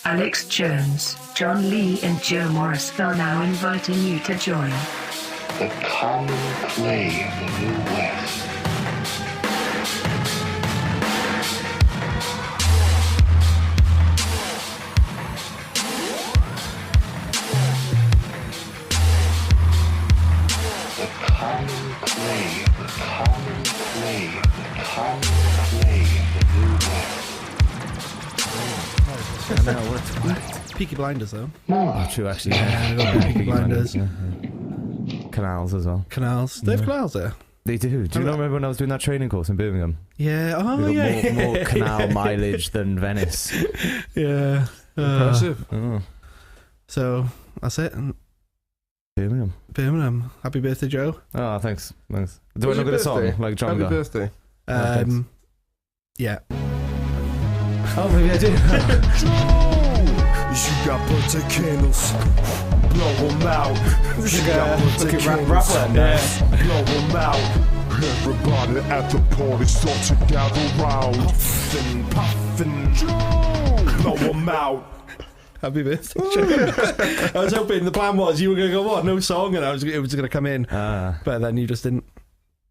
Alex Jones, John Lee and Joe Morrisville now inviting you to join the common clay of the New West. The common clay, the common clay, the common clay of the New West. I know, what? Peaky Blinders, though. Oh, true, actually. Yeah, Peaky Blinders. Yeah. Canals as well. Canals. They have canals there. They do. Do you not remember when I was doing that training course in Birmingham? Yeah. Oh, We got yeah. more canal mileage than Venice. Yeah. Impressive. Oh, So, that's it. And Birmingham. Birmingham. Happy birthday, Joe. Oh, thanks. Do I Was not your get a song birthday? like John Happy got? birthday. thanks. Yeah. Oh, maybe I do. You got birthday candles, blow them out. You got birthday candles, blow them out. Everybody at the party start to gather round. Puffin', puffin', blow them out. Happy birthday, Joe. I was hoping the plan was you were going to go, what, no song? And it was going to come in. But then you just didn't.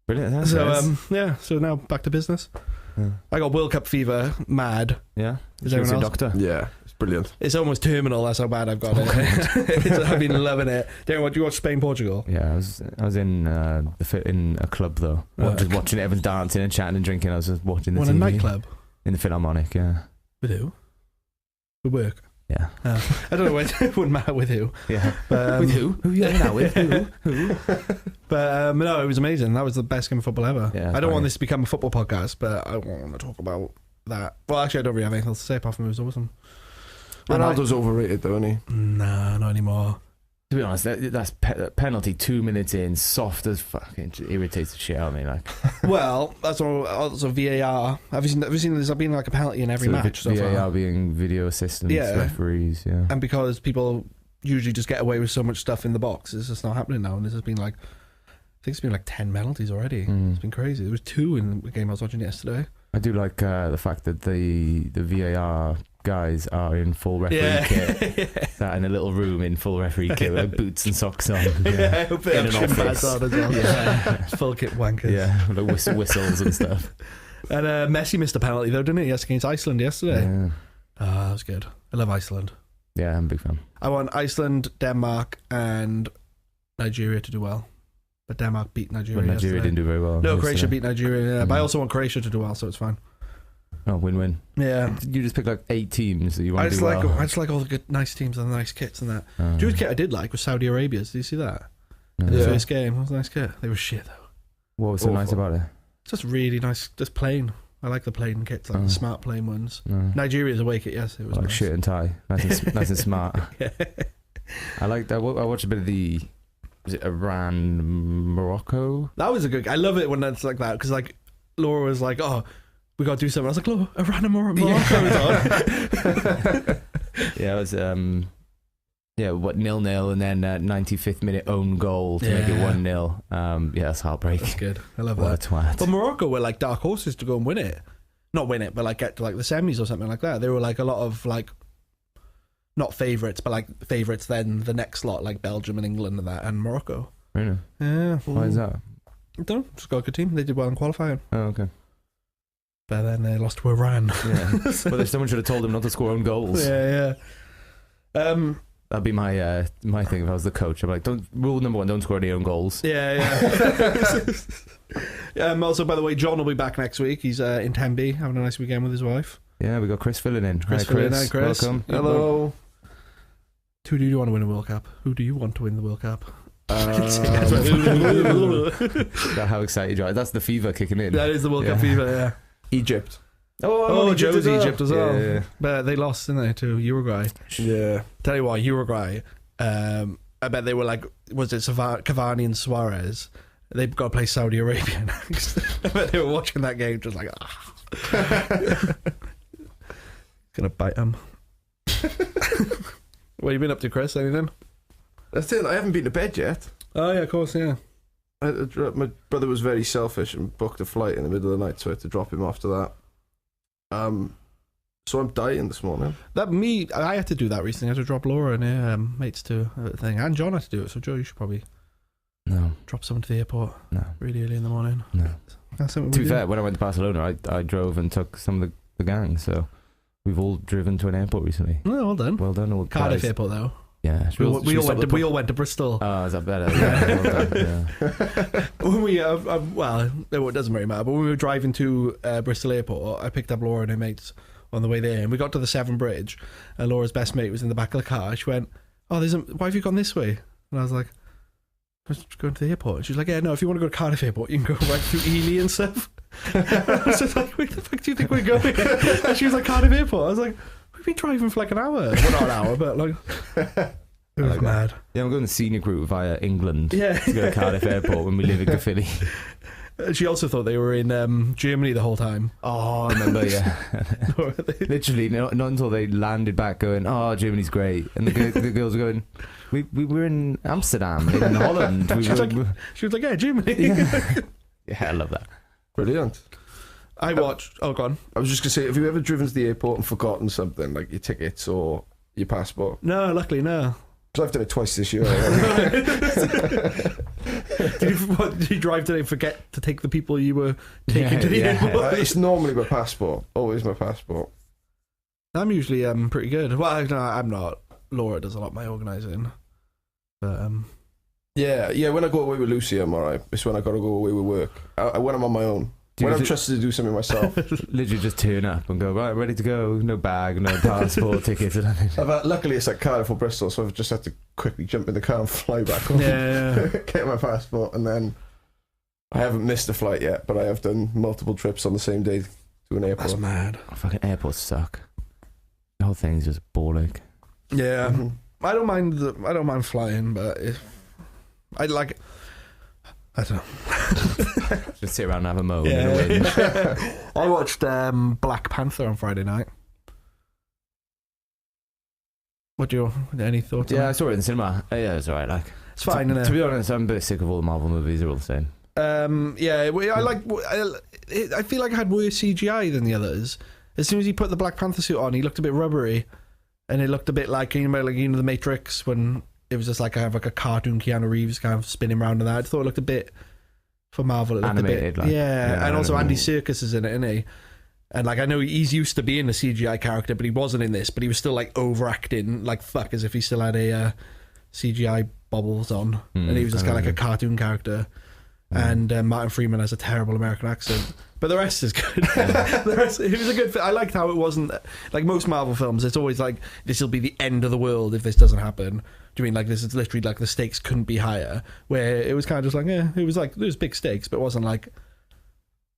Brilliant. That's So, nice. yeah. So now back to business. Yeah. I got World Cup fever, mad. Yeah. Is She was everyone your else? doctor. Yeah, it's brilliant. It's almost terminal, that's how bad I've got it. I've been loving it. Darren, do you watch Spain, Portugal? Yeah, I was in in a club though, just watching everyone dancing and chatting and drinking. I was just watching the What, TV a nightclub? in the Philharmonic. Yeah, With who? With work? yeah, I don't know, it wouldn't matter with who. yeah. But, With who? Who are you hanging out with? Who? But no, it was amazing. That was the best game of football ever. Yeah, I don't want funny. this to become a football podcast, but I want to talk about that. Well, actually, I don't really have anything else to say apart from it was awesome. Ronaldo's overrated, though, isn't he? Nah, not anymore. To be honest, that's penalty 2 minutes in, soft as fucking, irritates the shit out of me. Like, Well, that's also VAR. Have you seen there's been like a penalty in every so match so VAR far? being video assistants, Yeah. referees. Yeah, And because people usually just get away with so much stuff in the box, it's just not happening now. And this has been like, I think it's been like 10 penalties already. It's been crazy. There was 2 in the game I was watching yesterday. I do like the fact that the VAR guys are in full referee kit, sat in a little room in full referee kit with like boots and socks on. I hope they In have an shin office. pads on as well. Yeah. Full kit wankers. Yeah, like whistles and stuff. And Messi missed a penalty though, didn't he? Yes, against Iceland yesterday. Yeah. That was good. I love Iceland. Yeah, I'm a big fan. I want Iceland, Denmark, and Nigeria to do well. But Denmark beat Nigeria. But Nigeria yesterday. didn't do very well. No, yesterday. Croatia beat Nigeria. Yeah, but I also want Croatia to do well, so it's fine. Oh, win-win. Yeah. You just picked like 8 teams that you want I to just do like well. I just like all the good, nice teams and the nice kits and that. Do you know what kit I did like was Saudi Arabia's? Did you see that? No. The Yeah. first game, it was a nice kit. They were shit though. What was so nice Awful. about it? It's just really nice, just plain. I like the plain kits, like the smart plain ones. No. Nigeria's away kit, yes, it was Like nice. shirt and tie, nice and smart. Yeah. I like that. I watched a bit of the. Was it Iran, Morocco? That was a good. I love it when it's like that because like Laura was like, "Oh, we got to do something." I was like, "Laura, Iran and Morocco is on." Yeah, it was. Yeah, what 0-0 and then 95th minute own goal to make it Yeah. 1-0. Yeah, that's heartbreak. That's good. I love What that. a twat. But Morocco were like dark horses to go and win it. Not win it, but like get to like the semis or something like that. They were like a lot of like, not favourites, but like favourites then the next lot, like Belgium and England and that, and Morocco. Really? Yeah. Why is that? I don't know. Just got a good team. They did well in qualifying. Oh, okay. But then they lost to Iran. Yeah. But if someone should have told them not to score own goals. Yeah. That'd be my my thing if I was the coach. I'm like, rule number 1, don't score any own goals. Yeah. Also, by the way, John will be back next week. He's in Tenby having a nice weekend with his wife. Yeah, we got Chris filling in. Chris Hi, filling in, Chris. Welcome. Hello. Who do you want to win a World Cup? Who do you want to win the World Cup? That how excited you are. That's the fever kicking in. That is the World Cup fever, yeah. Egypt. Oh, Joe's Egypt as well. Yeah. But they lost, didn't they, to Uruguay? Yeah. Tell you what, Uruguay, I bet they were like, was it Cavani and Suarez? They've got to play Saudi Arabia next. I bet they were watching that game just like, Gonna bite them. What have you been up to, Chris? Anything? That's it. I haven't been to bed yet. Oh, yeah, of course, yeah. My brother was very selfish and booked a flight in the middle of the night, so I had to drop him after that. So I'm dying this morning. I had to do that recently. I had to drop Laura and her mates to a thing. And John had to do it, so Joe, you should probably drop someone to the airport really early in the morning. No. That's something To we be do. fair, when I went to Barcelona, I drove and took some of the gang, so we've all driven to an airport recently. No, well done. Well done, all the Cardiff guys. Airport, though. Yeah. We all went to Bristol. Oh, is that better? Yeah, well done, yeah. When we, well, it doesn't really matter, but when we were driving to Bristol Airport, I picked up Laura and her mates on the way there, and we got to the Severn Bridge, and Laura's best mate was in the back of the car. She went, "Oh, why have you gone this way?" And I was like, "I was going to the airport." And she was like, "Yeah, no, if you want to go to Cardiff Airport, you can go right through Ely and stuff." I was just like, "Where the fuck do you think we're going?" And she was like, "Cardiff Airport." I was like, "We've been driving for like an hour." Well, not an hour, but like, it was like mad. Yeah, I'm going the scenic route via England Yeah. to go to Cardiff Airport when we live in Caerphilly. She also thought they were in Germany the whole time. Oh, I remember, yeah. Literally, not until they landed back going, "Oh, Germany's great." And the girls were going, we were in Amsterdam, in Holland. She was like, "Yeah, Germany." Yeah, I love that. Brilliant. I watched. Oh, gone. I was just going to say, have you ever driven to the airport and forgotten something, like your tickets or your passport? No, luckily, no. Because I've done it twice this year. Did you drive today and forget to take the people you were taking to the airport? It's normally my passport. Always my passport. I'm usually pretty good. Well, no, I'm not. Laura does a lot of my organising. But Yeah, when I go away with Lucy, I'm alright. It's when I got to go away with work. When I'm on my own. When I'm trusted to do something myself. Literally just turn up and go, right, ready to go. No bag, no passport, tickets, or nothing. Luckily, it's like Cardiff or Bristol, so I've just had to quickly jump in the car and fly back home. Yeah. Get my passport, and then I haven't missed a flight yet, but I have done multiple trips on the same day to an airport. That's mad. Fucking airports suck. The whole thing's just boring. Yeah. Mm-hmm. I don't mind flying, but I don't know. Just sit around and have a moan. Yeah. And a whinge. I watched Black Panther on Friday night. Any thoughts? Yeah, on I it? saw it in the cinema. Yeah, it's alright. Like, It's fine, isn't it? to be honest, I'm a bit sick of all the Marvel movies. They're all the same. I feel like I had worse CGI than the others. As soon as he put the Black Panther suit on, he looked a bit rubbery, and it looked a bit like the Matrix, when it was just like I have like a cartoon Keanu Reeves kind of spinning around and that. I thought it looked a bit, for Marvel, it looked Animated, a bit, like. yeah. And also animated. Andy Serkis is in it, isn't he? And like I know he's used to being a CGI character, but he wasn't in this. But he was still like overacting like fuck, as if he still had a CGI bobbles on, and he was just kind of like a cartoon character. And Martin Freeman has a terrible American accent, but the rest is good. It was a good. I liked how it wasn't like most Marvel films. It's always like this will be the end of the world if this doesn't happen. Do you mean like this is literally like the stakes couldn't be higher? Where it was kind of just like it was like there was big stakes, but it wasn't like.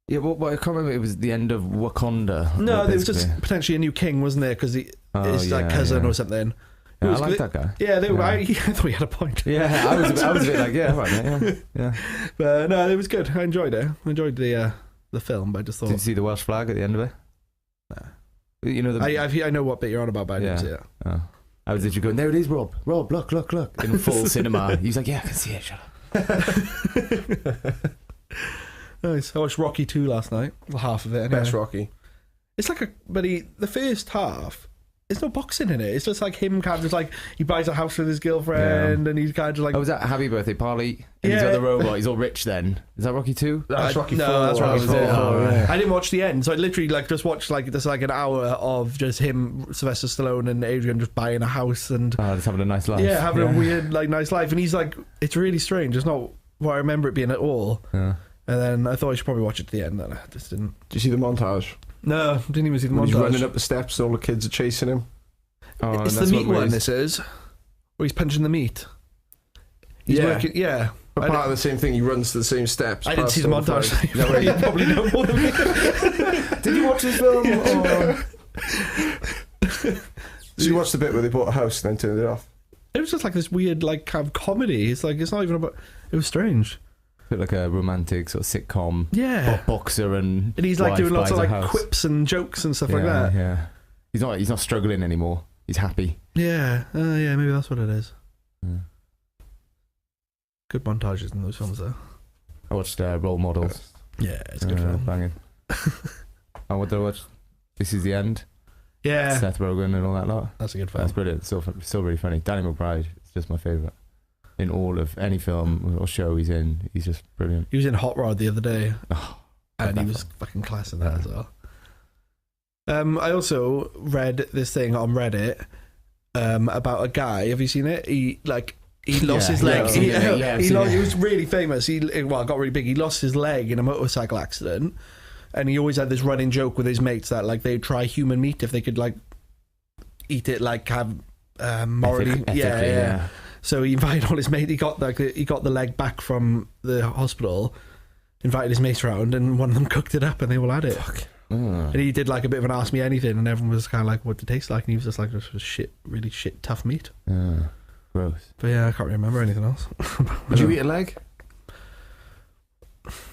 Yeah, well, I can't remember. It was the end of Wakanda. No, there was just potentially a new king, wasn't there? Because his like cousin or something. Yeah, I like that guy. Yeah, I thought he had a point. Yeah, I was a bit like, yeah, right, mate, yeah. But no, it was good. I enjoyed it. I enjoyed the film, but I just thought. Did you see the Welsh flag at the end of it? Nah. You know I know what bit you're on about, but I didn't see it. Oh. I was literally going, there it is, Rob. Rob, look. In full cinema. He's like, yeah, I can see it, shut up. Nice. I watched Rocky 2 last night. Well, half of it anyway. Best Rocky. It's like the first half, there's no boxing in it. It's just like him kind of just like, he buys a house with his girlfriend and he's kind of like... Oh, was that Happy Birthday Party? And he's got the robot, he's all rich then. Is that Rocky 2? That's Rocky 4. No, that's Rocky 4. Yeah. I didn't watch the end, so I literally like just watched like just like an hour of just him, Sylvester Stallone and Adrian just buying a house and just having a nice life. yeah, having a weird like nice life. And he's like, it's really strange. It's not what I remember it being at all. Yeah. And then I thought I should probably watch it to the end, and I just didn't. Did you see the montage? No, didn't even see the When montage. he's running up the steps and all the kids are chasing him. Oh, It's the that's meat what one, Ray's- this is. Where he's punching the meat. He's Yeah. working, yeah. But part of the same thing, he runs to the same steps. I didn't see the past all montage. fights. You probably know more than me. Did you watch this film? So you watched the bit where they bought a house and then turned it off? It was just like this weird, like, kind of comedy. It's like, it's not even about... It was strange. Bit like a romantic sort of sitcom. Yeah. Boxer and And he's like wife doing lots buys of a like house. quips and jokes and stuff like that. Yeah. He's not struggling anymore. He's happy. Yeah. Yeah, maybe that's what it is. Yeah. Good montages in those films, though. I watched Role Models. Yeah, it's a good film. Banging. And what did I watch? This Is the End. Yeah, Seth Rogen and all that lot. that's a good film. That's brilliant. Still really funny. Danny McBride is just my favourite. In all of any film or show he's in, he's just brilliant. He was in Hot Rod the other day, and he that was fucking class in that as well. I also read this thing on Reddit about a guy. Have you seen it? He lost his leg. He was really famous. He got really big. He lost his leg in a motorcycle accident, and he always had this running joke with his mates that like they'd try human meat if they could like eat it, like have morally, ethically. So he invited all his mates. He got the leg back from the hospital. Invited his mates around, and one of them cooked it up, and they all had it. Fuck. And he did like a bit of an ask me anything, and everyone was kind of like, "What did it taste like?" And he was just like, "This was shit, really shit, tough meat." Gross. But yeah, I can't remember anything else. Would you eat a leg?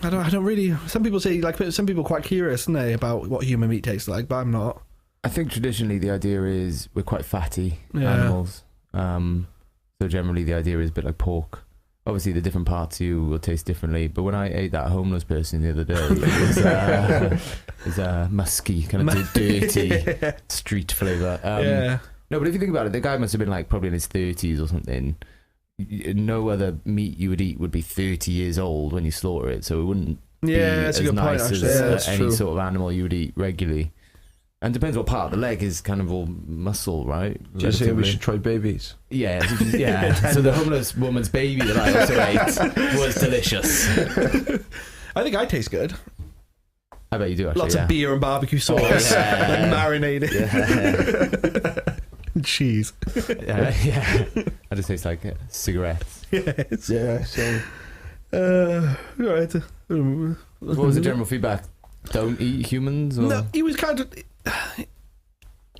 I don't really. Some people say like, some people are quite curious, aren't they, about what human meat tastes like, but I'm not. I think traditionally the idea is we're quite fatty animals. So generally the idea is a bit like pork. Obviously the different parts of you will taste differently, but when I ate that homeless person the other day, it was musky, kind of dirty street flavour. No, but if you think about it, the guy must have been like probably in his 30s or something. No other meat you would eat would be 30 years old when you slaughter it, so it wouldn't be that's as a good nice point, as actually. any sort of animal you would eat regularly. And depends what part of the leg is kind of all muscle, right? Do you say we should try babies? Yeah. So the homeless woman's baby that I also ate was delicious. I think I taste good. I bet you do actually. Lots of beer and barbecue sauce, like marinated. Cheese. I just taste like cigarettes. Yes. Yeah, so... Right. What was the general feedback? Don't eat humans? Or? No, he was kind of...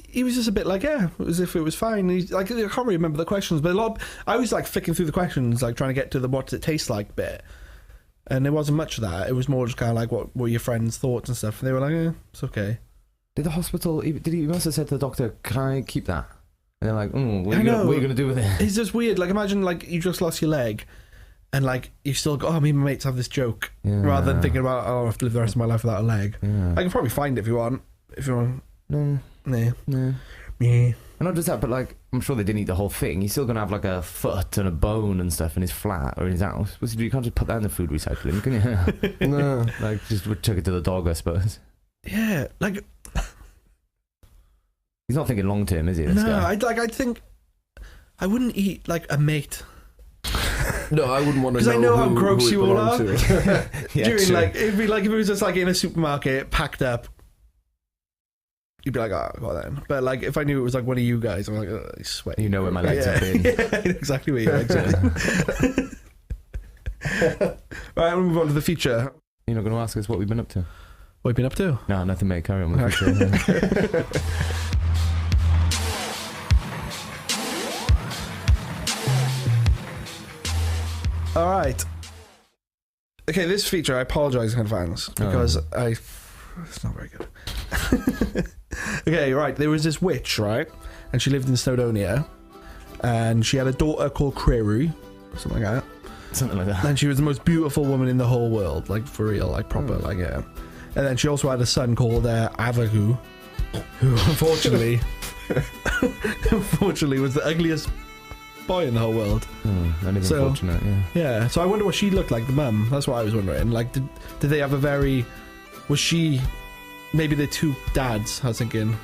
He was just a bit like, as if it was fine. He's like, I can't really remember the questions, but I was like flicking through the questions, like trying to get to the what does it taste like bit, and there wasn't much of that. It was more just kind of like what were your friends' thoughts and stuff, and they were like, it's okay. Did the hospital? He must have said to the doctor, "Can I keep that?" And they're like, what are you going to do with it? It's just weird. Like imagine like you just lost your leg, and like you still go, me and my mates have this joke, rather than thinking about I have to live the rest of my life without a leg. I can probably find it if you want. No. And not just that, but like I'm sure they didn't eat the whole thing. He's still gonna have like a foot and a bone and stuff in his flat or in his house. You can't just put that in the food recycling, can you? No, like just chuck it to the dog, I suppose. Yeah, like he's not thinking long term, is he? I think I wouldn't eat like a mate. No, I wouldn't want to know. Because I know how gross you all are. During it'd be like if it was just like in a supermarket packed up. You'd be like, go on then. But like, if I knew it was like one of you guys, I'm like, I sweat. You know where my legs have been. Yeah, exactly where your legs are. Right, we'll move on to the future. You're not going to ask us what we've been up to? What have you been up to? No, nothing, mate. Carry on with the future. All right. Okay, this feature, I apologise in advance because it's not very good. Okay, right. There was this witch, right? And she lived in Snowdonia. And she had a daughter called Creru, something like that. Something like that. And she was the most beautiful woman in the whole world, like for real, like proper, like yeah. And then she also had a son called Avagu, who unfortunately was the ugliest boy in the whole world. That is unfortunate, yeah. So I wonder what she looked like, the mum. That's what I was wondering. Like, did they have a very... Was she... Maybe the two dads, I was thinking.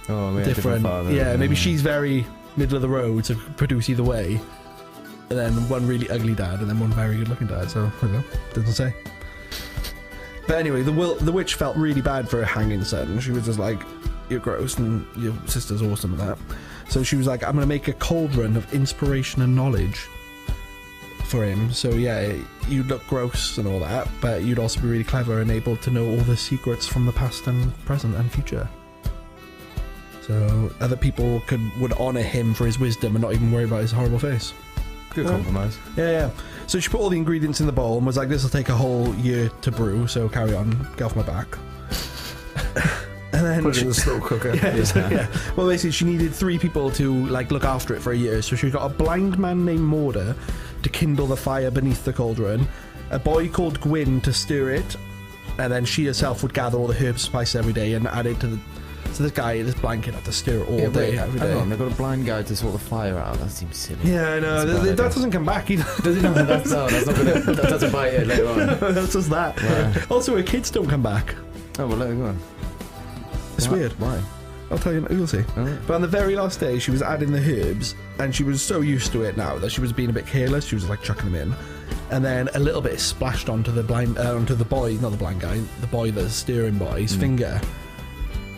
Oh, maybe different father. Yeah, maybe she's very middle of the road to produce either way. And then one really ugly dad, and then one very good looking dad. So, I don't know. Doesn't say. But anyway, the witch felt really bad for her hanging son. She was just like, you're gross and your sister's awesome at that. So she was like, I'm going to make a cauldron of inspiration and knowledge for him. So yeah, you'd look gross and all that, but you'd also be really clever and able to know all the secrets from the past and present and future. So other people would honour him for his wisdom and not even worry about his horrible face. Good compromise. Yeah. So she put all the ingredients in the bowl and was like, this will take a whole year to brew, so carry on, get off my back. And then put it in the slow cooker. Yeah. Well, basically, she needed 3 people to like look after it for a year. So she got a blind man named Morda to kindle the fire beneath the cauldron, a boy called Gwyn to stir it, and then she herself would gather all the herbs, spice every day and add it to So this blind kid had to stir it all Yeah, day, wait, every hang day. on, they've got a blind guy to sort the fire out. That seems silly. Yeah, I know. That's a bad That idea. doesn't come back either. Does it not? That's not gonna. That doesn't bite it later on. That's just that. Wow. Also, her kids don't come back. Oh well, let it go. It's Why? weird. Why? I'll tell you, you'll see. Oh. But on the very last day, she was adding the herbs, and she was so used to it now that she was being a bit careless. She was like chucking them in, and then a little bit splashed onto the onto the boy, not the blind guy, the boy, the steering boy's finger.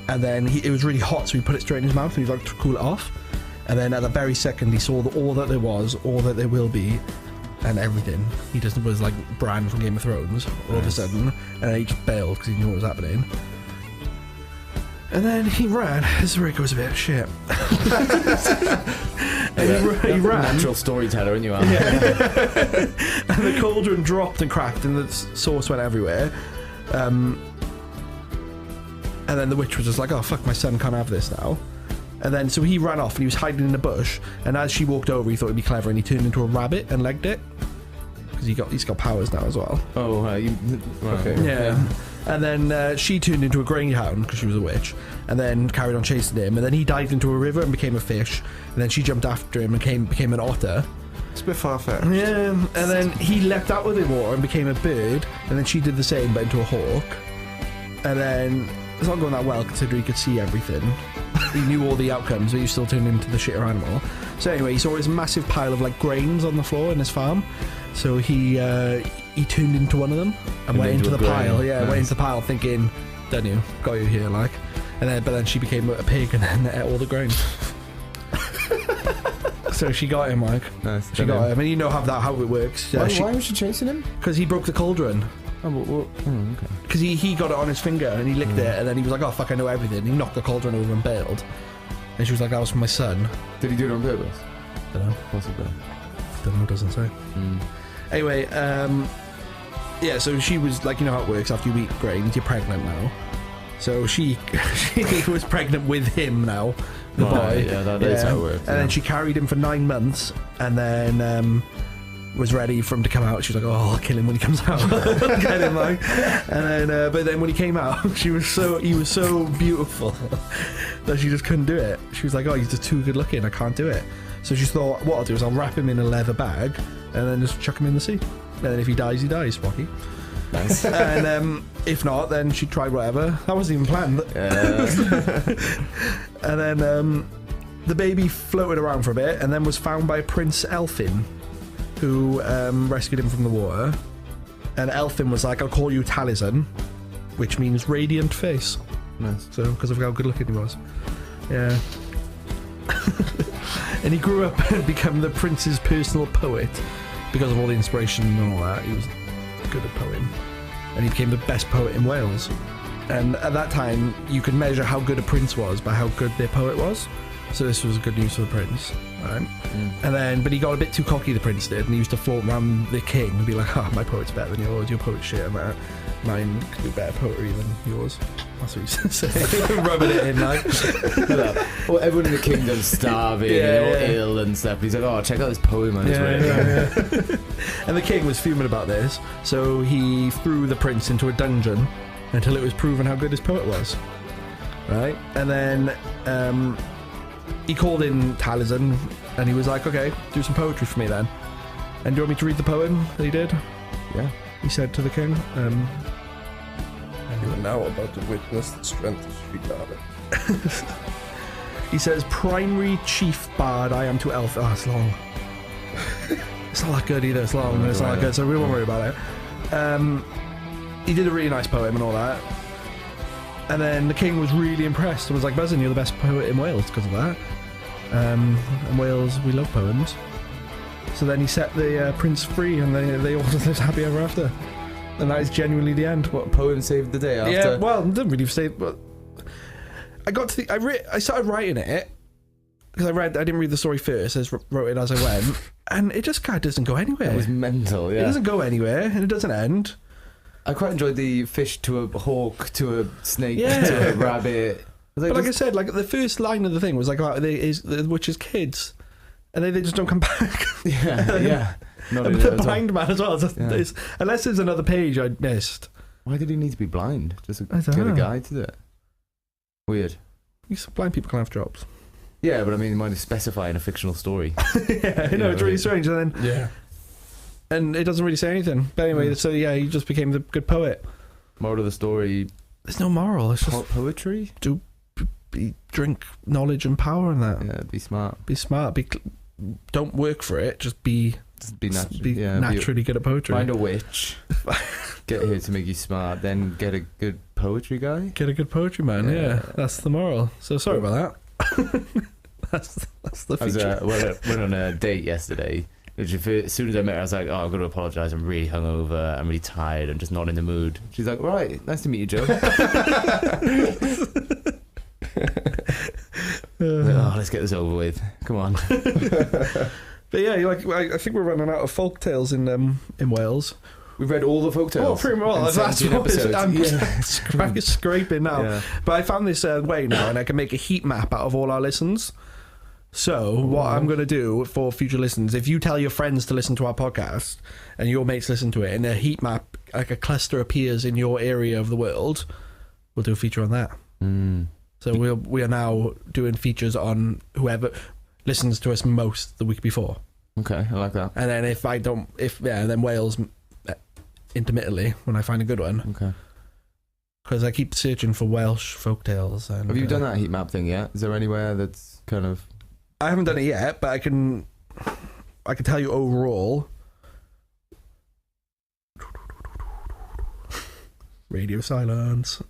And then it was really hot, so he put it straight in his mouth, and he was like to cool it off. And then at the very second, he saw all that there was, all that there will be, and everything. He just was like Bran from Game of Thrones all of a sudden, and then he just bailed because he knew what was happening. And then he ran. This is where it goes a bit shit. And he ran. Natural storyteller, and you are. And the cauldron dropped and cracked, and the sauce went everywhere. And then the witch was just like, "Oh fuck, my son can't have this now." And then so he ran off, and he was hiding in a bush. And as she walked over, he thought it'd be clever, and he turned into a rabbit and legged it because he's got powers now as well. Oh, Okay. Yeah. And then she turned into a greyhound because she was a witch, and then carried on chasing him. And then he dived into a river and became a fish. And then she jumped after him and became an otter. It's a bit far-fetched. Yeah. And then he leapt out of the water and became a bird. And then she did the same, but into a hawk. And then it's not going that well considering he could see everything. He knew all the outcomes, but he still turned into the shitter animal. So anyway, he saw this massive pile of like grains on the floor in his farm. So he turned into one of them and went into the pile. Yeah, Nice. went into the pile thinking, "Done you, got you here," like. And then, but then she became a pig and then ate all the grain. So she got him, like. Nice. She got him, and you know how it works. Why was she chasing him? Because he broke the cauldron. Okay. Because he got it on his finger and he licked it, and then he was like, "Oh fuck, I know everything." He knocked the cauldron over and bailed. And she was like, "That was for my son." Did he do it on purpose? Don't know. Possibly. Don't know. Doesn't say. Anyway, yeah. So she was like, you know how it works. After you eat grains, you're pregnant now. So she was pregnant with him now, the boy. Yeah, that is how it works. And then she carried him for 9 months, and then was ready for him to come out. She was like, "Oh, I'll kill him when he comes out." Get him, like. And then, but then when he came out, he was so beautiful that she just couldn't do it. She was like, "Oh, he's just too good looking. I can't do it." So she thought, what I'll do is I'll wrap him in a leather bag and then just chuck him in the sea. And then if he dies, he dies, Spocky. Nice. And if not, then she tried whatever. That wasn't even planned. And then the baby floated around for a bit and then was found by Prince Elfin, who rescued him from the water. And Elfin was like, "I'll call you Taliesin," which means radiant face. Nice. So, because of how good looking he was. Yeah. And he grew up and became the prince's personal poet because of all the inspiration and all that. He was good at poem. And he became the best poet in Wales. And at that time, you could measure how good a prince was by how good their poet was. So this was good news for the prince. Right? And then, but he got a bit too cocky, the prince did, and he used to flaunt around the king and be like, "Oh, my poet's better than yours, your poet's shit, and that. Mine can do better poetry than yours." That's what he used to say. Rubbing it in, like. Well, everyone in the kingdom's starving and all ill and stuff. He's like, "Oh, check out this poem on his way." And the king was fuming about this, so he threw the prince into a dungeon until it was proven how good his poet was. Right? And then he called in Taliesin and he was like, "Okay, do some poetry for me then." And do you want me to read the poem that he did? Yeah. He said to the king. You are now about to witness the strength of sweet darling. He says, "Primary chief bard, I am to elf." Oh, it's long. It's not that good either. It's long, and it's not that good, so we won't worry about it. He did a really nice poem and all that. And then the king was really impressed and was like, "Buzzin', you're the best poet in Wales because of that." In Wales, we love poems. So then he set the prince free, and they all just lived happy ever after. And that is genuinely the end. What poem saved the day after? Yeah, well, it didn't really say. But I got to I started writing it because I didn't read the story first. I just wrote it as I went, and it just kind of doesn't go anywhere. It was mental. It Yeah. doesn't go anywhere, and it doesn't end. I quite enjoyed the fish to a hawk to a snake Yeah. to a rabbit. But like I said, like the first line of the thing was like about the witch's kids, and they just don't come back. yeah. Not And in it the at all. blind man as well. Unless there's another page I missed. Why did he need to be blind? Just I don't get a know. guy to do it. Weird. Blind people can have jobs. Yeah, but I mean, you might specify in a fictional story. Yeah, I know, it's really strange. And then, Yeah. and it doesn't really say anything. But anyway, so yeah, he just became the good poet. Moral of the story: There's no moral. It's just poetry. drink knowledge and power and that. Yeah, be smart. Be smart. Don't work for it. Just be naturally good at poetry. Find a witch. Get her to make you smart. Then get a good poetry guy. Get a good poetry man. Yeah, that's the moral. So sorry about that. that's the feature. Went on a date yesterday. Which as soon as I met her, I was like, "Oh, I've got to apologise. I'm really hungover. I'm really tired. I'm just not in the mood." She's like, "Right, nice to meet you, Joe." Let's get this over with. Come on. But yeah, I think we're running out of folk tales in Wales. We've read all the folk tales. Oh, pretty well. That's what I'm scraping now. Yeah. But I found this way now, and I can make a heat map out of all our listens. So what I'm going to do for future listens, if you tell your friends to listen to our podcast and your mates listen to it, and a heat map, like a cluster appears in your area of the world, we'll do a feature on that. So we are now doing features on whoever listens to us most the week before. Okay, I like that. And then then Wales intermittently when I find a good one. Okay. Because I keep searching for Welsh folktales. Have you done that heat map thing yet? Is there anywhere that's kind of... I haven't done it yet, but I can tell you overall. Radio silence.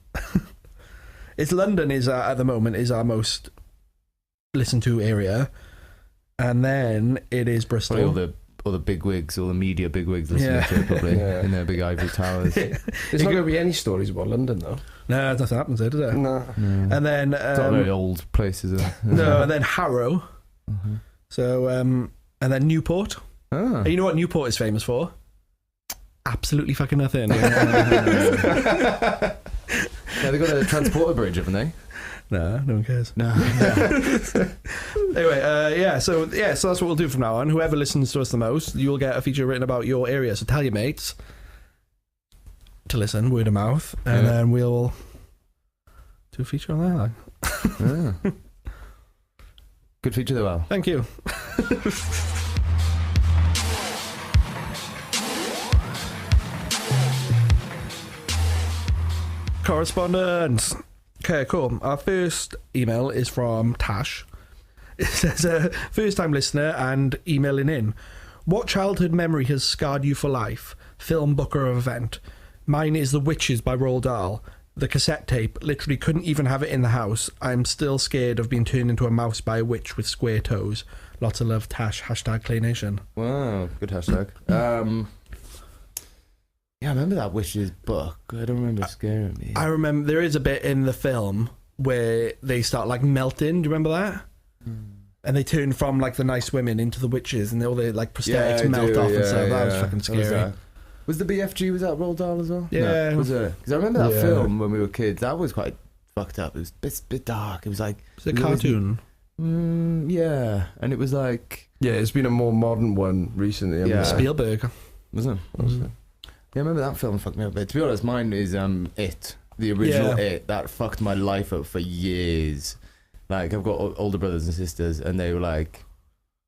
It's London is at the moment is our most listened to area, and then it is Bristol. Probably all the bigwigs, all the media bigwigs listening to it, probably in their big ivory towers. There's not going to be any stories about London though. No, nothing happens there, does there? No. And then it's not a very old place, is it? No, and then Harrow. Mm-hmm. So and then Newport. And you know what Newport is famous for? Absolutely fucking nothing. Yeah, they've got a transporter bridge, haven't they? No one cares. No. Anyway, so that's what we'll do from now on. Whoever listens to us the most, you'll get a feature written about your area. So tell your mates to listen, word of mouth, and then we'll do a feature on that. Good feature, though, Al. Thank you. Correspondence. Okay, cool. Our first email is from Tash. It says, first time listener and emailing in. What childhood memory has scarred you for life? Film, book or event? Mine is The Witches by Roald Dahl. The cassette tape. Literally couldn't even have it in the house. I'm still scared of being turned into a mouse by a witch with square toes. Lots of love, Tash. #ClayNation. Wow, good hashtag. Yeah, I remember that Witches book. I don't remember it scaring me. I remember there is a bit in the film where they start like melting. Do you remember that? And they turn from like the nice women into the witches, and all the like prosthetics melt off and stuff. That was fucking scary. Was the BFG, was that Roald Dahl as well? Yeah. No, was it? Because I remember that film when we were kids. That was quite fucked up. It was a bit dark. It was like... Was it a cartoon? Yeah. And it was like... Yeah, it's been a more modern one recently. Yeah. Spielberg. Was it? Yeah, I remember that film fucked me up. But to be honest, mine is It. The original It. That fucked my life up for years. Like, I've got older brothers and sisters, and they were like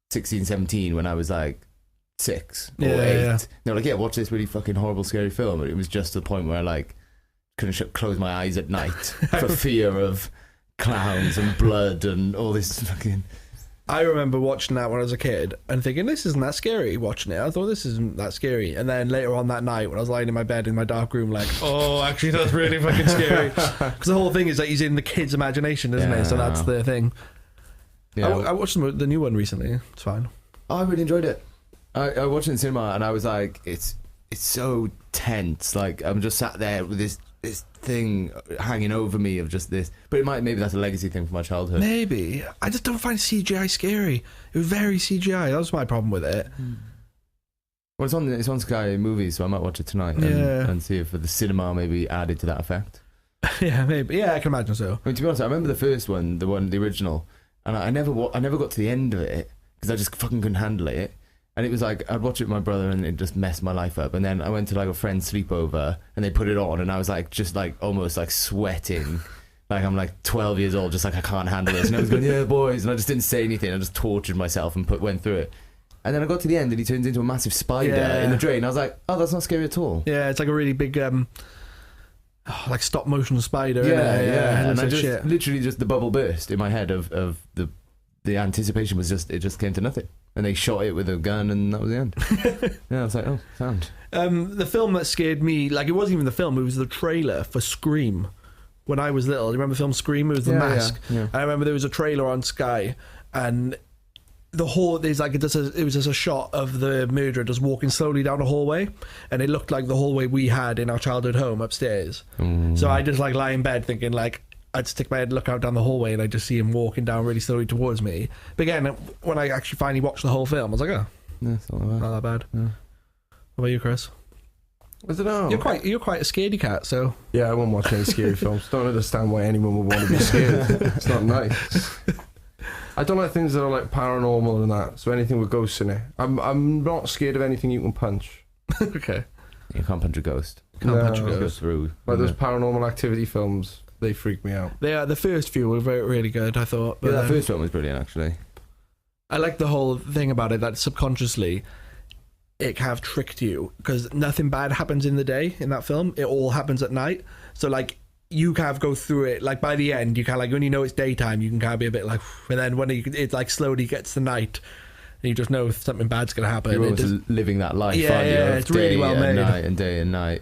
16, 17 when I was like 6 or 8. Yeah. They were like, watch this really fucking horrible, scary film. And it was just to the point where I like couldn't close my eyes at night for fear of clowns and blood and all this fucking... I remember watching that when I was a kid and thinking, this isn't that scary, watching it. I thought, this isn't that scary. And then later on that night, when I was lying in my bed in my dark room, like, oh, actually, that's really fucking scary. Because the whole thing is that he's in the kid's imagination, isn't it? So that's the thing. Yeah. I watched the new one recently. It's fine. Oh, I really enjoyed it. I watched it in cinema, and I was like, it's so tense. Like, I'm just sat there with this thing hanging over me of just this, but maybe that's a legacy thing from my childhood. Maybe. I just don't find CGI scary. It was very CGI. That was my problem with it. Well, it's on Sky Movies, so I might watch it tonight and see if the cinema maybe added to that effect. Yeah, maybe. Yeah, I can imagine so. I mean, to be honest, I remember the first one, the original, and I never got to the end of it because I just fucking couldn't handle it. And it was like, I'd watch it with my brother and it just messed my life up. And then I went to like a friend's sleepover and they put it on and I was like, just like almost like sweating Like I'm like 12 years old, just like I can't handle this. And I was going, yeah, boys, and I just didn't say anything. I just tortured myself and went through it. And then I got to the end, and he turns into a massive spider in the drain. I was like, oh, that's not scary at all. Yeah, it's like a really big, like stop motion spider. Yeah. And I like just shit. literally just the bubble burst in my head of the anticipation was just, it just came to nothing. And they shot it with a gun, and that was the end. Yeah, I was like, oh, sound. The film that scared me, like it wasn't even the film, it was the trailer for Scream. When I was little, you remember the film Scream? It was The Mask. Yeah. I remember there was a trailer on Sky, and it was just a shot of the murderer just walking slowly down a hallway, and it looked like the hallway we had in our childhood home upstairs. So I just like lie in bed thinking like I'd stick my head, look out down the hallway, and I just see him walking down really slowly towards me. But again, when I actually finally watched the whole film, I was like, oh, No, it's not not that bad. Yeah. What about you, Chris? I don't know. You're quite a scaredy cat, so Yeah, I won't watch any scary films. Don't understand why anyone would want to be scared. It's not nice. I don't like things that are like paranormal and that. So anything with ghosts in it. I'm not scared of anything you can punch. okay. You can't punch a ghost. Can't punch a Go ghost. through. Like those paranormal activity films, they freak me out. They are the first few were really good, I thought. Yeah, But that first one was brilliant, actually. I like the whole thing about it that subconsciously it kind of tricked you because nothing bad happens in the day in that film. It all happens at night. So like you kind of go through it. Like by the end, you kind of like when you know it's daytime, you can kind of be a bit like. And then when it like slowly gets to night, and you just know if something bad's gonna happen. You're always living that life. Yeah, aren't you, yeah, of it's really day well and made. Night and day and night.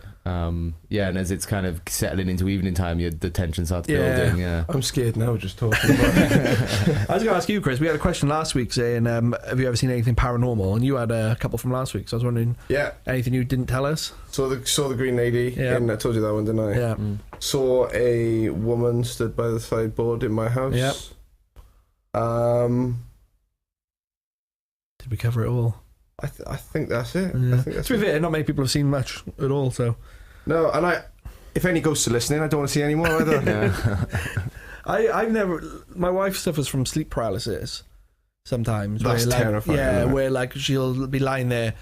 Yeah, and as it's kind of settling into evening time, the tension starts building. Yeah. I'm scared now just talking about it. I was going to ask you, Chris. We had a question last week saying, "Have you ever seen anything paranormal?" And you had a couple from last week. So I was wondering, Yeah. anything you didn't tell us? Saw the green lady. Yeah. And I told you that one, didn't I? Yeah. Saw a woman stood by the sideboard in my house. Yep. Did we cover it all? I think that's it. Yeah. I think that's To be it. fair, not many people have seen much at all. So No, and if any ghosts are listening, I don't want to see any more either. I've never. My wife suffers from sleep paralysis sometimes. That's where, like, terrifying, Yeah, isn't it? where like she'll be lying there,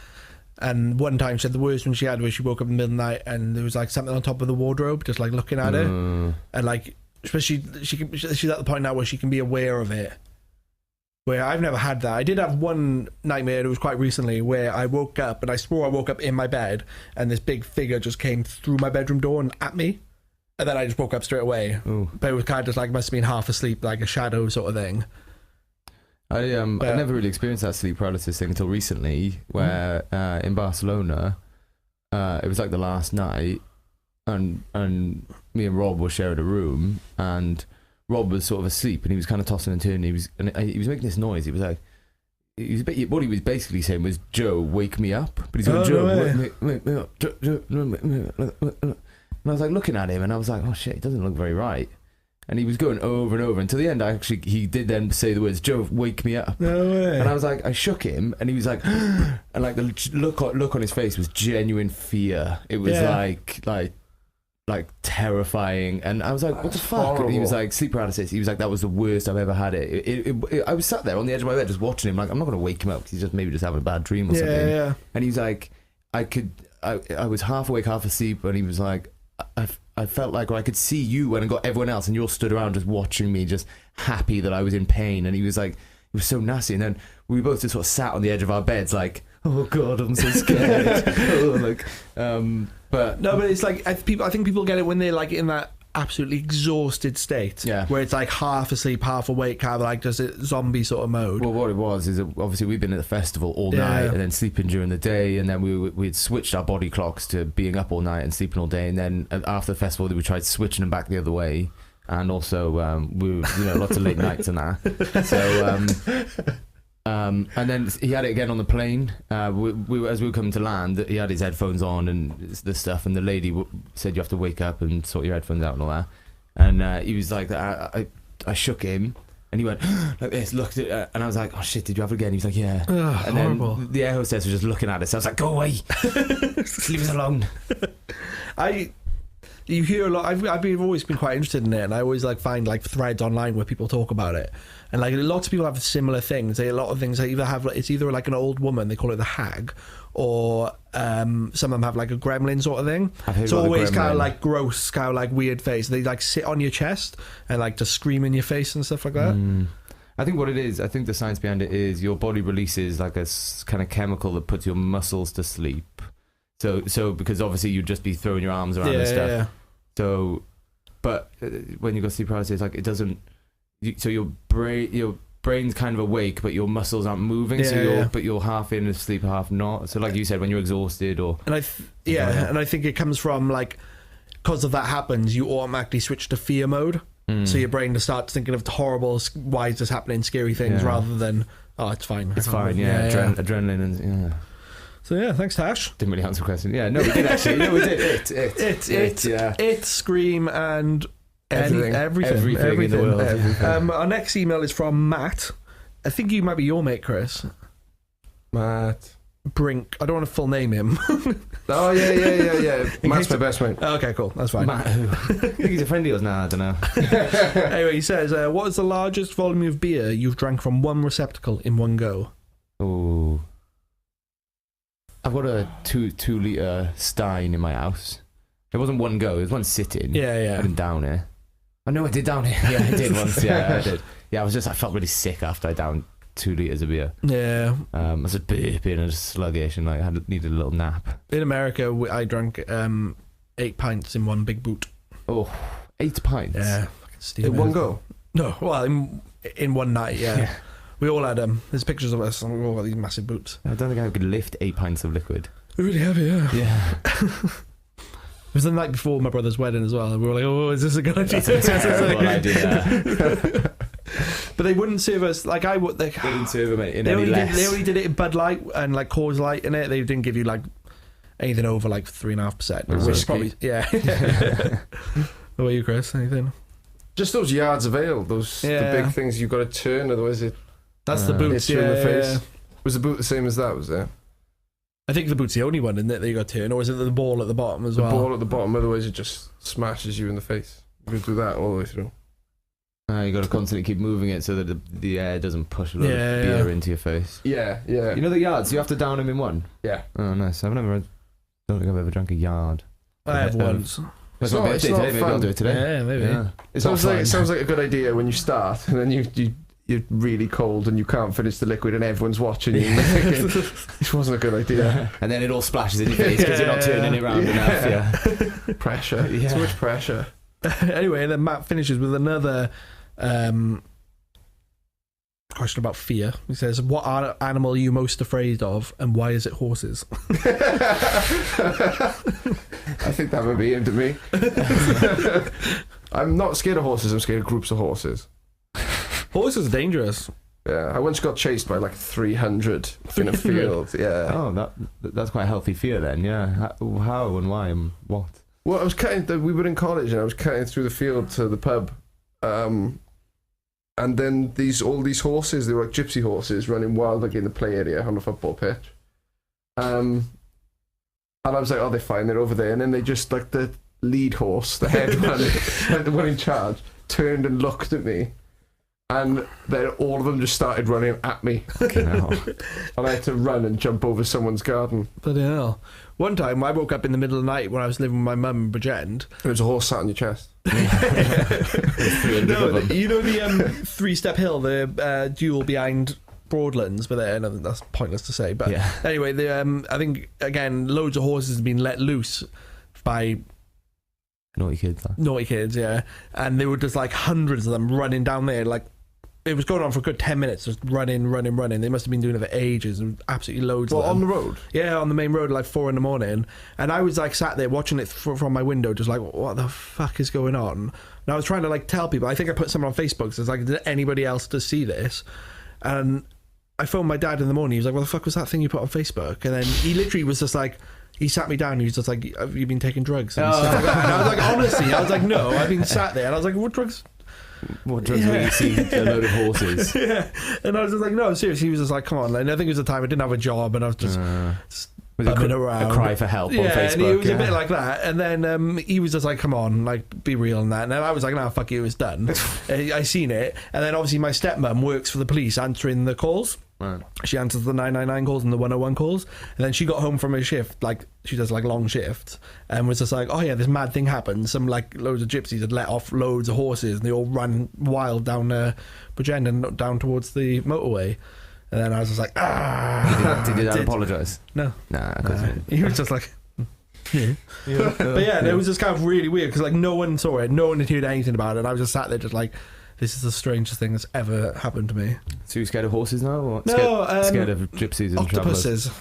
and one time she had the worst one she had, where she woke up in the middle of the night and there was like something on top of the wardrobe, just like looking at her, and like especially she's at the point now where she can be aware of it. Where I've never had that. I did have one nightmare, it was quite recently, where I woke up and I swore I woke up in my bed and this big figure just came through my bedroom door and at me. And then I just woke up straight away. Ooh. But it was kind of just like, must have been half asleep, like a shadow sort of thing. I never really experienced that sleep paralysis thing until recently, where in Barcelona, it was like the last night, and me and Rob were sharing a room, and Rob was sort of asleep, and he was kind of tossing and turning. He was making this noise. He was like, what he was basically saying was, "Joe, wake me up." But he's going, "Joe, wake me up." And I was like looking at him, and I was like, "Oh shit, it doesn't look very right." And he was going over and over until the end. He did then say the words, "Joe, wake me up." No way. And I was like, I shook him, and he was like, and like the look on his face was genuine fear. It was like terrifying, and I was like, "What the fuck?" And he was like, "Sleep paralysis." He was like, "That was the worst I've ever had it." I was sat there on the edge of my bed just watching him, like, I'm not going to wake him up because he's just maybe just having a bad dream or something. Yeah. And he was like, I was half awake, half asleep, and he was like, I felt like I could see you and I got everyone else, and you're stood around just watching me, just happy that I was in pain. And he was like, it was so nasty. And then we both just sort of sat on the edge of our beds, like, "Oh God, I'm so scared." But No, but it's like, I think people get it when they're like in that absolutely exhausted state. Yeah. Where it's like half asleep, half awake, kind of like just a zombie sort of mode. well, what it was is that obviously we'd been at the festival all Yeah. night and then sleeping during the day, and then we'd switched our body clocks to being up all night and sleeping all day, and then after the festival we tried switching them back the other way, and also we were, lots of late nights and that. So and then he had it again on the plane. We as we were coming to land, he had his headphones on and the stuff, and the lady said you have to wake up and sort your headphones out and all that. And he was like, I shook him, and he went like this, looked at, and I was like, "Oh shit, did you have it again?" He was like, "Yeah." And horrible. then the air hostess was just looking at us. I was like, "Go away, leave us alone." you hear a lot. I've always been quite interested in it, and I always like find like threads online where people talk about it, and like lots of people have similar things. A lot of things they either have it's either like an old woman, they call it the hag, or some of them have like a gremlin sort of thing. It's always kind of like gross, kind of like weird face. They like sit on your chest and like just scream in your face and stuff like that. I think what it is, I think the science behind it is your body releases like a kind of chemical that puts your muscles to sleep. So because obviously you'd just be throwing your arms around and stuff. Yeah. So, but when you got sleep paralysis, like it doesn't. So your brain's kind of awake, but your muscles aren't moving. But you're half in asleep, half not. So like you said, when you're exhausted and I think it comes from like because of that happens, you automatically switch to fear mode. So your brain just starts thinking of horrible, why is this happening, scary things, rather than it's fine. It's fine. Adrenaline and. So yeah, thanks Tash. Didn't really answer the question. Yeah, no, we did actually. No, we did. It, Scream, and everything in the world. Our next email is from Matt. I think you might be your mate, Chris. Matt Brink. I don't want to full name him. Oh yeah. Matt's my best mate. Okay, cool. That's fine. Matt, who? I think he's a friend of yours now. I don't know. Anyway, he says, "What is the largest volume of beer you've drank from one receptacle in one go?" Oh. I've got a 2-litre Stein in my house. It wasn't one go, it was one sitting. Yeah. I didn't down it. I know I did down it. Yeah, I did once. Yeah, I did. Yeah, I felt really sick after I downed 2 litres of beer. Yeah. I was just burping and just sluggish and like I needed a little nap. In America, I drank 8 pints in one big boot. Oh, 8 pints? Yeah. In one go? No, well, in one night, yeah. We all had there's pictures of us and we all got these massive boots. I don't think I could lift 8 pints of liquid. They're really heavy, yeah. Yeah. It was the night before my brother's wedding as well, and we were like, "Oh, is this a good idea?" That's a terrible idea. But they wouldn't serve us like I would. They wouldn't serve them in any less. They only did it in Bud Light and like Coors Light in it. They didn't give you like anything over like 3.5%. Which is probably What about you, Chris? Anything? Just those yards of ale. Those the big things you've got to turn, otherwise it. That's the boots. In the face. Was the boot the same as that? Was it? I think the boot's the only one, isn't it, that you got to turn, or is it the ball at the bottom as well? The ball at the bottom, otherwise it just smashes you in the face. You can do that all the way through. You got to constantly keep moving it so that the air doesn't push a lot of beer into your face. Yeah. You know the yards? You have to down them in one? Yeah. Oh, nice. Don't think I've ever drank a yard. I have once. It's not today. Maybe I'll do it today. Yeah, maybe. Yeah. It sounds like a good idea when you start, and then you're really cold and you can't finish the liquid and everyone's watching you and thinking, this wasn't a good idea. Yeah. And then it all splashes in your face because you're not turning it around enough. Yeah. Pressure. Yeah. Too much pressure. Anyway, then Matt finishes with another question about fear. He says, what animal are you most afraid of and why is it horses? I think that would be aimed at me. I'm not scared of horses, I'm scared of groups of horses. Horses are dangerous. Yeah, I once got chased by like 300 in a field. Yeah. Oh, that's quite a healthy fear then. Yeah. How and why and what? Well, I was we were in college and I was cutting through the field to the pub, and then all these horses, they were like gypsy horses running wild like in the play area on a football pitch. And I was like, oh, they're fine, they're over there. And then they just like the lead horse, the head runner, the one in charge, turned and looked at me. And then all of them just started running at me. And I had to run and jump over someone's garden. Bloody hell. One time I woke up in the middle of the night when I was living with my mum in Bridgend. There was a horse sat on your chest. No, you know the 3-step hill, the duel behind Broadlands, but I think that's pointless to say. But anyway, I think, again, loads of horses have been let loose by... Naughty kids, yeah. And there were just like hundreds of them running down there. Like, it was going on for a good 10 minutes, just running. They must have been doing it for ages. And absolutely loads of them. On the road? Yeah, on the main road, like 4 a.m. And I was like sat there watching it from my window, just like, what the fuck is going on? And I was trying to like tell people. I think I put something on Facebook, so it's like, did anybody else to see this? And I phoned my dad in the morning. He was like, what the fuck was that thing you put on Facebook? And then he literally was just like, he sat me down and he was just like, have you been taking drugs? And, and I was like, honestly, I was like, no, I've been sat there. And I was like, what drugs? What drugs were you seeing? A load of horses. Yeah. And I was just like, no, seriously. He was just like, come on. And I think it was the time I didn't have a job and I was just Was it bumming a around. cry for help on Yeah, Facebook? and he was a bit like that. And then he was just like, come on, like, be real and that. And I was like, nah, fuck you, it's done. I seen it. And then obviously my stepmom works for the police answering the calls. Right. She answers the 999 calls and the 101 calls. And then she got home from her shift, like, she does like long shifts, and was just like, oh yeah, this mad thing happened. Some like loads of gypsies had let off loads of horses and they all ran wild down Bridgend and down towards the motorway. And then I was just like, Did you apologise? No. Nah, of course he didn't. He was just like, yeah. But yeah, it was just kind of really weird because like no one saw it, no one had heard anything about it. And I was just sat there just like, this is the strangest thing that's ever happened to me. So you scared of horses now? Or No, scared of gypsies and octopuses.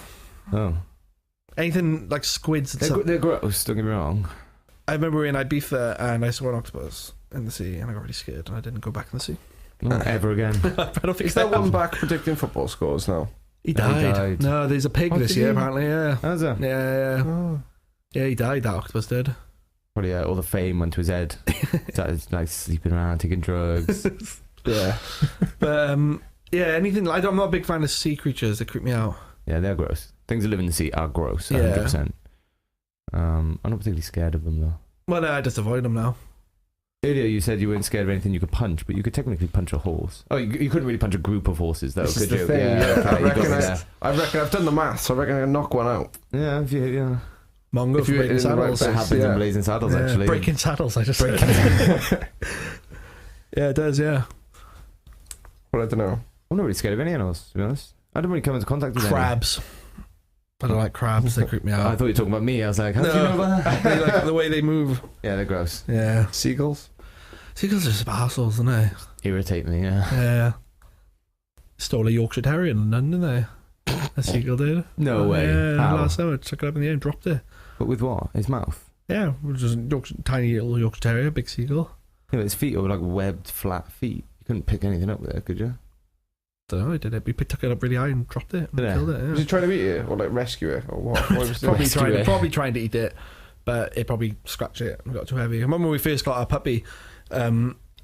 Travellers? Oh. Anything like squids and stuff. They're gross, don't get me wrong. I remember we were in Ibiza and I saw an octopus in the sea and I got really scared and I didn't go back in the sea. Not ever again. I don't think Is that one back predicting football scores now? He No, he died. died. No, there's a pig Oh, this did year he? apparently, yeah. How's that? Yeah. Oh. Yeah, he died, that octopus did. Probably all the fame went to his head. Started like sleeping around, taking drugs. Yeah. But yeah, anything like, I'm not a big fan of sea creatures, they creep me out. Yeah, they're gross. Things that live in the sea are gross, Yeah. 100%. I'm not particularly scared of them though. Well, no, I just avoid them now. Earlier you said you weren't scared of anything you could punch, but you could technically punch a horse. Oh, you couldn't really punch a group of horses though, This is could the you? thing, yeah. okay, you got me there. I reckon I've done the maths. I reckon I can knock one out. Yeah, if you, yeah. Mongo If for you breaking in the right saddles. That place. happens Yeah. in Blazing Saddles Yeah, actually. breaking saddles, I just said. Yeah, it does, yeah. But I don't know. I'm not really scared of any animals, to be honest. I don't really come into contact with any. Crabs. I don't like crabs, they creep me I out. thought you were talking about me. I was like, how do you know about that? They like the way they move. Yeah, they're gross. Yeah. Seagulls? Seagulls are just assholes, aren't they? Irritate me, yeah. Yeah. Stole a Yorkshire Terrier in London, didn't they? A seagull did. No way. Yeah, How? last summer, took it up in the air and dropped it. But with what? His mouth? Yeah, it was just a tiny little Yorkshire Terrier, big seagull. Yeah, but his feet were like webbed, flat feet. You couldn't pick anything up there, could you? Don't know, I did it. We took it up really high and dropped it and Yeah. killed it. Was Yeah. he trying to eat it? Or like rescue it? Or what? What was he doing? Probably trying to eat it, but it probably scratched it and got too heavy. I remember when we first got our puppy,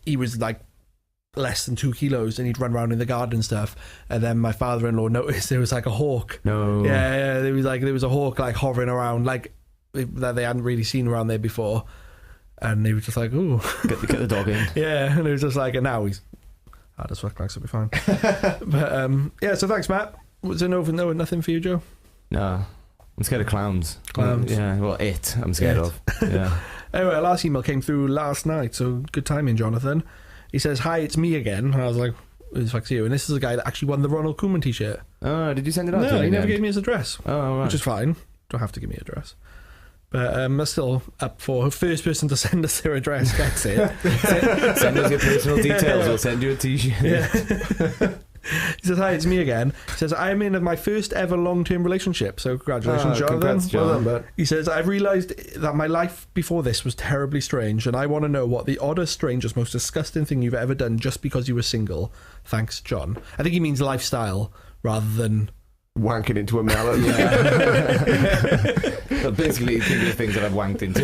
he was like less than 2 kilos and he'd run around in the garden and stuff, and then my father-in-law noticed there was like a hawk. No. Yeah, there was a hawk like hovering around, like that they hadn't really seen around there before, and he was just like, ooh. Get the dog in. Yeah, and it was just like, and now he's hard as fuck, like, so it'll be fine. But yeah, so thanks, Matt. Was there nothing for you, Joe? No. I'm scared of clowns. Clowns. Yeah, well, I'm scared It. of. Yeah. Anyway, our last email came through last night, so good timing, Jonathan. He says, hi, it's me again. And I was like, who the fuck's you? And this is a guy that actually won the Ronald Koeman t-shirt. Oh, did you send it out to No, him he in the never end? gave me his address, Oh, right. which is fine. Don't have to give me address. But I'm still up for first person to send us their address gets it. Send us your personal details. We'll send you a t-shirt. Yeah. He says, hi, it's me again. He says, I'm in my first ever long-term relationship, so congratulations, Jonathan. Congrats, John. Well done, bud. He says, I've realised that my life before this was terribly strange, and I want to know what the oddest, strangest, most disgusting thing you've ever done just because you were single. Thanks, John. I think he means lifestyle rather than... Wanking into a melon. So basically, think of the things that I've wanked into.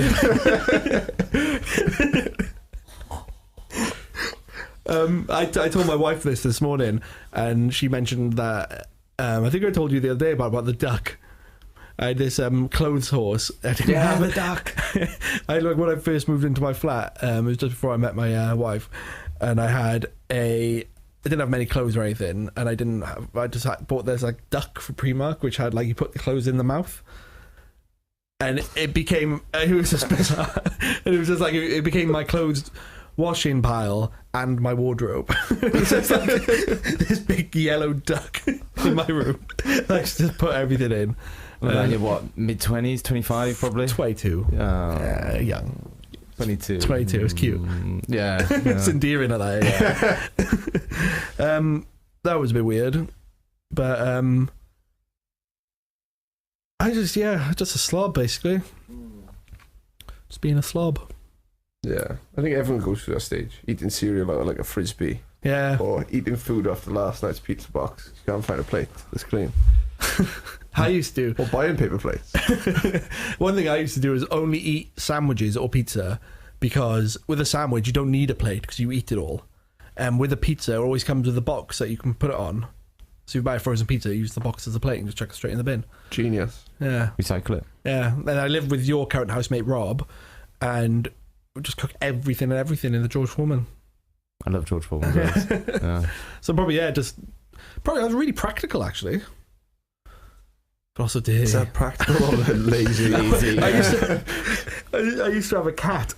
I told my wife this morning, and she mentioned that I think I told you the other day about the duck. I had this clothes horse. I didn't have the duck. I like when I first moved into my flat. It was just before I met my wife, and I didn't have many clothes or anything, and I just bought this like duck for Primark, which had like you put the clothes in the mouth. And it was just bizarre. And it was just like, it became my clothes washing pile and my wardrobe. It was just like this big yellow duck in my room. I just put everything in. Well, you're what, mid-20s, 25 probably? 22. Young. 22. 22, it's cute. Yeah. It's endearing at that age. That was a bit weird. But just a slob, basically. Just being a slob. Yeah. I think everyone goes through that stage. Eating cereal out of like a frisbee. Yeah. Or eating food off the last night's pizza box. You can't find a plate that's clean. I used to. Or buying paper plates. One thing I used to do is only eat sandwiches or pizza, because with a sandwich you don't need a plate because you eat it all. And with a pizza, it always comes with a box that you can put it on. So you buy a frozen pizza, you use the box as a plate and just chuck it straight in the bin. Genius. Yeah. Recycle it. Yeah. And I live with your current housemate, Rob, and we just cook everything in the George Foreman. I love George Foreman grills. Yeah. So probably that's really practical, actually. But also dirty. Is that practical or lazy? I used to have a cat.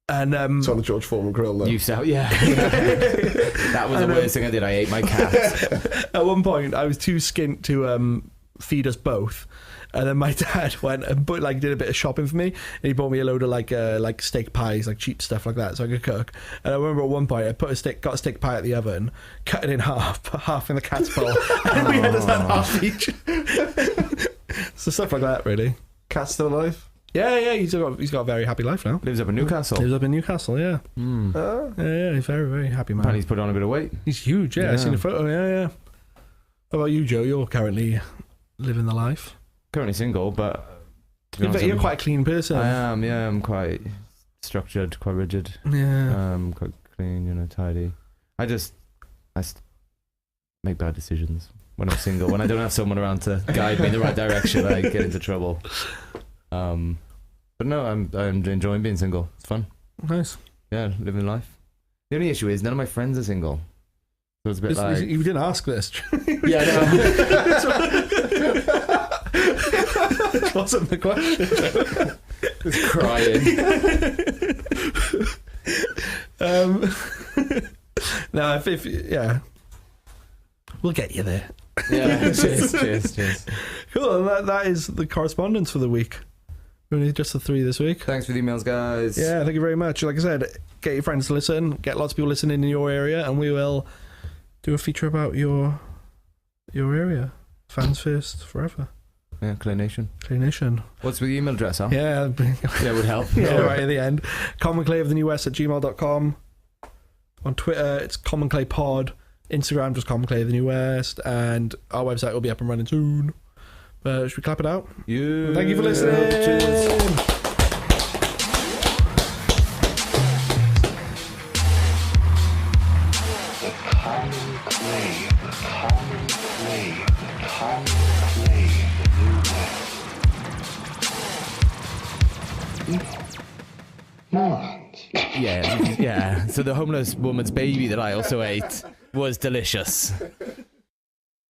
And It's on the George Foreman grill, though. You sell, yeah. That was the worst thing I did. I ate my cat. at one point I was too skint to feed us both, and then my dad went and did a bit of shopping for me, and he bought me a load of like steak pies, like cheap stuff like that, so I could cook. And I remember at one point I got a steak pie at the oven, cut it in half, put half in the cat's bowl, and we had to have half each. So stuff like that, really. Cat's still alive? Yeah, he's got a very happy life now. Lives up in Newcastle. Lives up in Newcastle, yeah. Yeah, he's very, very happy man. And he's put on a bit of weight. He's huge, yeah. I've seen a photo, yeah. How about you, Joe? You're currently living the life. Currently single, but to be honest, You're quite a clean person. I am, yeah. I'm quite structured, quite rigid. Yeah. Quite clean, tidy. I make bad decisions when I'm single. When I don't have someone around to guide me in the right direction, I get into trouble. But no, I'm enjoying being single. It's fun. Nice. Yeah, living life. The only issue is none of my friends are single. So it's a bit like... You didn't ask this. Yeah, no. That wasn't the question. Just crying. No, if yeah. We'll get you there. Yeah, cheers. Cool, and that is the correspondence for the week. Only just the 3 this week. Thanks for the emails, guys. Yeah, thank you very much. Like I said, get your friends to listen, get lots of people listening in your area, and we will do a feature about your area. Fans first, forever. Yeah, Clay Nation. What's the email address, huh? Yeah. Yeah, would help. Yeah, right at the end. commonclayoftheNewWest@gmail.com. On Twitter, it's commonclaypod. Instagram, just commonclayoftheNewWest. And our website will be up and running soon. But should we clap it out? Yeah. Thank you for listening. Cheers. Yeah. So the homeless woman's baby that I also ate was delicious.